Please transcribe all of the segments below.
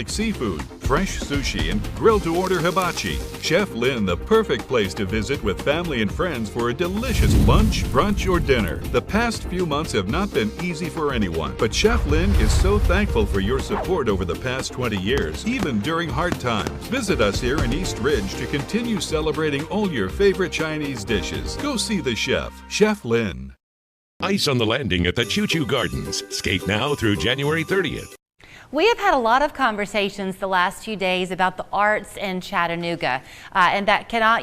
like seafood, fresh sushi, and grilled-to-order hibachi. Chef Lin, the perfect place to visit with family and friends for a delicious lunch, brunch, or dinner. The past few months have not been easy for anyone, but Chef Lin is so thankful for your support over the past 20 years, even during hard times. Visit us here in East Ridge to continue celebrating all your favorite Chinese dishes. Go see the chef, Chef Lin. Ice on the landing at the Choo Choo Gardens. Skate now through January 30th. We have had a lot of conversations the last few days about the arts in Chattanooga, and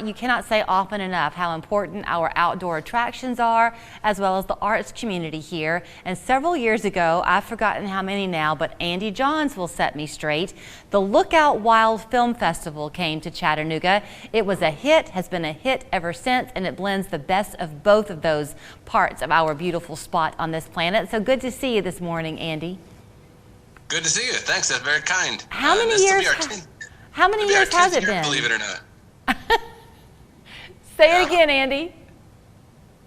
you cannot say often enough how important our outdoor attractions are, as well as the arts community here. And several years ago, I've forgotten how many now, but Andy Johns will set me straight. The Lookout Wild Film Festival came to Chattanooga. It was a hit, has been a hit ever since, and it blends the best of both of those parts of our beautiful spot on this planet. So good to see you this morning, Andy. Good to see you. Thanks. That's very kind. How many years has it been? Believe it or not. Say it again, Andy.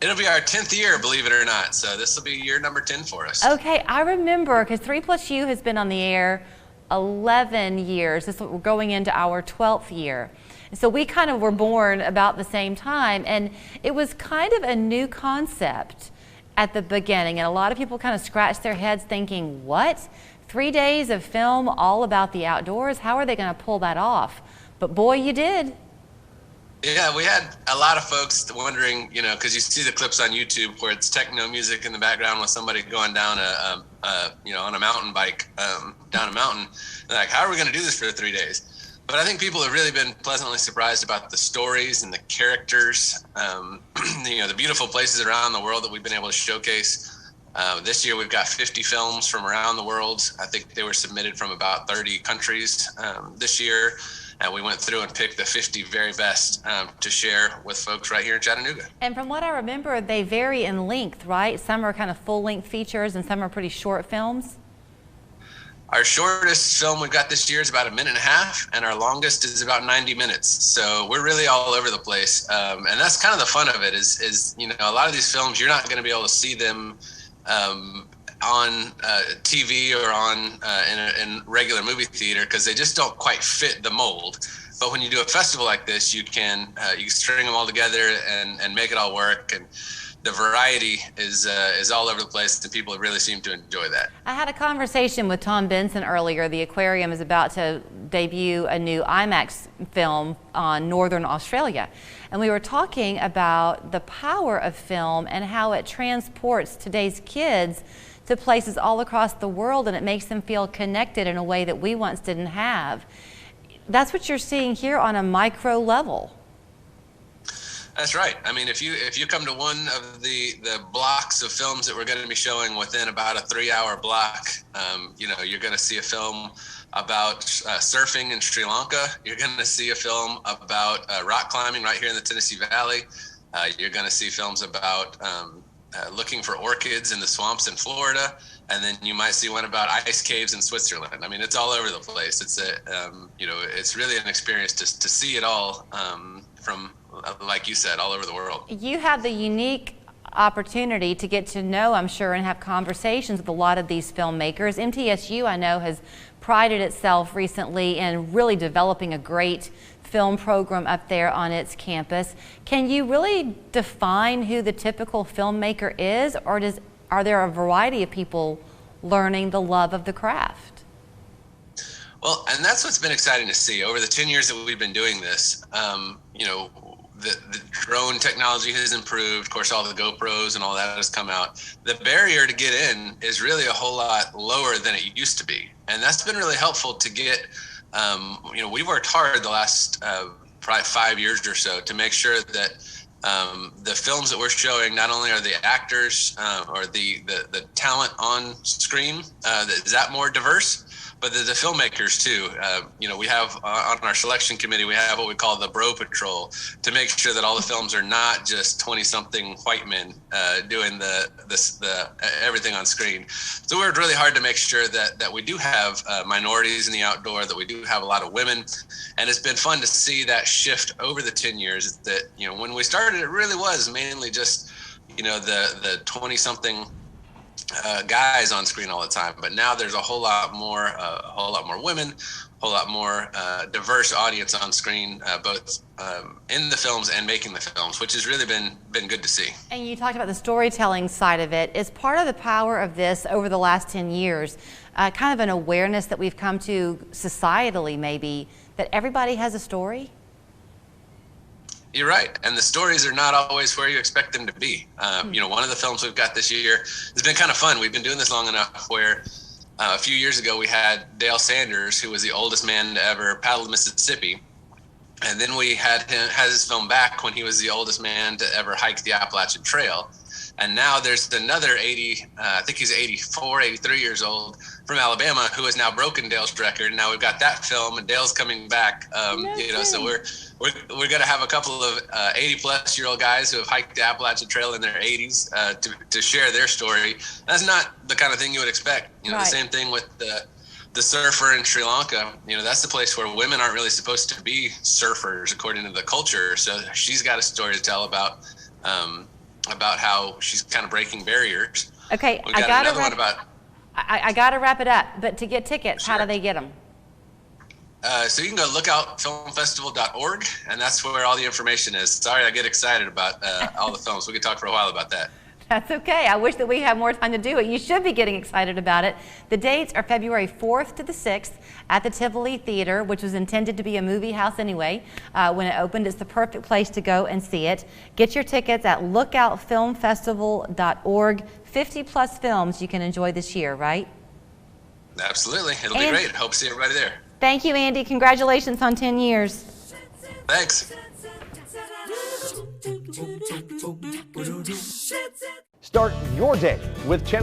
It'll be our 10th year, believe it or not. So this will be year number 10 for us. Okay, I remember because 3+U has been on the air 11 years. We're going into our 12th year. So we kind of were born about the same time, and it was kind of a new concept at the beginning, and a lot of people kind of scratched their heads thinking, what? 3 days of film all about the outdoors? How are they going to pull that off? But boy, you did. Yeah, we had a lot of folks wondering, because you see the clips on YouTube where it's techno music in the background with somebody going down on a mountain bike down a mountain. They're like, how are we going to do this for 3 days? But I think people have really been pleasantly surprised about the stories and the characters, the beautiful places around the world that we've been able to showcase. This year we've got 50 films from around the world. I think they were submitted from about 30 countries this year. And we went through and picked the 50 very best to share with folks right here in Chattanooga. And from what I remember, they vary in length, right? Some are kind of full-length features and some are pretty short films. Our shortest film we've got this year is about 1.5 minutes, and our longest is about 90 minutes. So we're really all over the place. And that's kind of the fun of it is a lot of these films, you're not going to be able to see them on TV or on in regular movie theater because they just don't quite fit the mold. But when you do a festival like this, you can string them all together and make it all work. And the variety is all over the place, and people really seem to enjoy that. I had a conversation with Tom Benson earlier. The aquarium is about to debut a new IMAX film on Northern Australia. And we were talking about the power of film and how it transports today's kids to places all across the world, and it makes them feel connected in a way that we once didn't have. That's what you're seeing here on a micro level. That's right. I mean, if you come to one of the blocks of films that we're going to be showing within about a 3-hour block, you're going to see a film about surfing in Sri Lanka. You're going to see a film about rock climbing right here in the Tennessee Valley. You're going to see films about looking for orchids in the swamps in Florida, and then you might see one about ice caves in Switzerland. I mean, it's all over the place. It's it's really an experience to see it all from, like you said, all over the world. You have the unique opportunity to get to know, I'm sure, and have conversations with a lot of these filmmakers. MTSU, I know, has prided itself recently in really developing a great film program up there on its campus. Can you really define who the typical filmmaker is, or are there a variety of people learning the love of the craft? Well, and that's what's been exciting to see over the 10 years that we've been doing this. The drone technology has improved. Of course, all the GoPros and all that has come out. The barrier to get in is really a whole lot lower than it used to be. And that's been really helpful to get, we've worked hard the last probably 5 years or so to make sure that the films that we're showing, not only are the actors or the talent on screen, is that more diverse, but the filmmakers too. We have on our selection committee, we have what we call the Bro Patrol to make sure that all the films are not just 20-something white men doing the everything on screen. So we worked really hard to make sure that we do have minorities in the outdoor, that we do have a lot of women, and it's been fun to see that shift over the 10 years. That when we started, it really was mainly just the 20-something guys on screen all the time, but now there's a whole lot more women, a whole lot more diverse audience on screen, both in the films and making the films, which has really been good to see. And you talked about the storytelling side of it. Is part of the power of this over the last 10 years, kind of an awareness that we've come to societally, maybe, that everybody has a story? You're right, and the stories are not always where you expect them to be. One of the films we've got this year has been kind of fun. We've been doing this long enough where a few years ago we had Dale Sanders, who was the oldest man to ever paddle the Mississippi, and then we had his film back when he was the oldest man to ever hike the Appalachian Trail. And now there's another I think he's 84, 83 years old from Alabama, who has now broken Dale's record. And now we've got that film, and Dale's coming back. So we're going to have a couple of 80-plus-year-old guys who have hiked the Appalachian Trail in their 80s to share their story. That's not the kind of thing you would expect. Right. The same thing with the surfer in Sri Lanka. That's the place where women aren't really supposed to be surfers according to the culture. So she's got a story to tell about how she's kind of breaking barriers. Okay, We've got another one about. I got to wrap it up, but to get tickets, Sure. How do they get them? So you can go lookoutfilmfestival.org, and that's where all the information is. Sorry, I get excited about all the films. We could talk for a while about that. That's okay. I wish that we had more time to do it. You should be getting excited about it. The dates are February 4th to the 6th at the Tivoli Theater, which was intended to be a movie house anyway. When it opened, it's the perfect place to go and see it. Get your tickets at lookoutfilmfestival.org. 50-plus films you can enjoy this year, right? Absolutely. It'll be great. Hope to see everybody there. Thank you, Andy. Congratulations on 10 years. Thanks. Start your day with Channel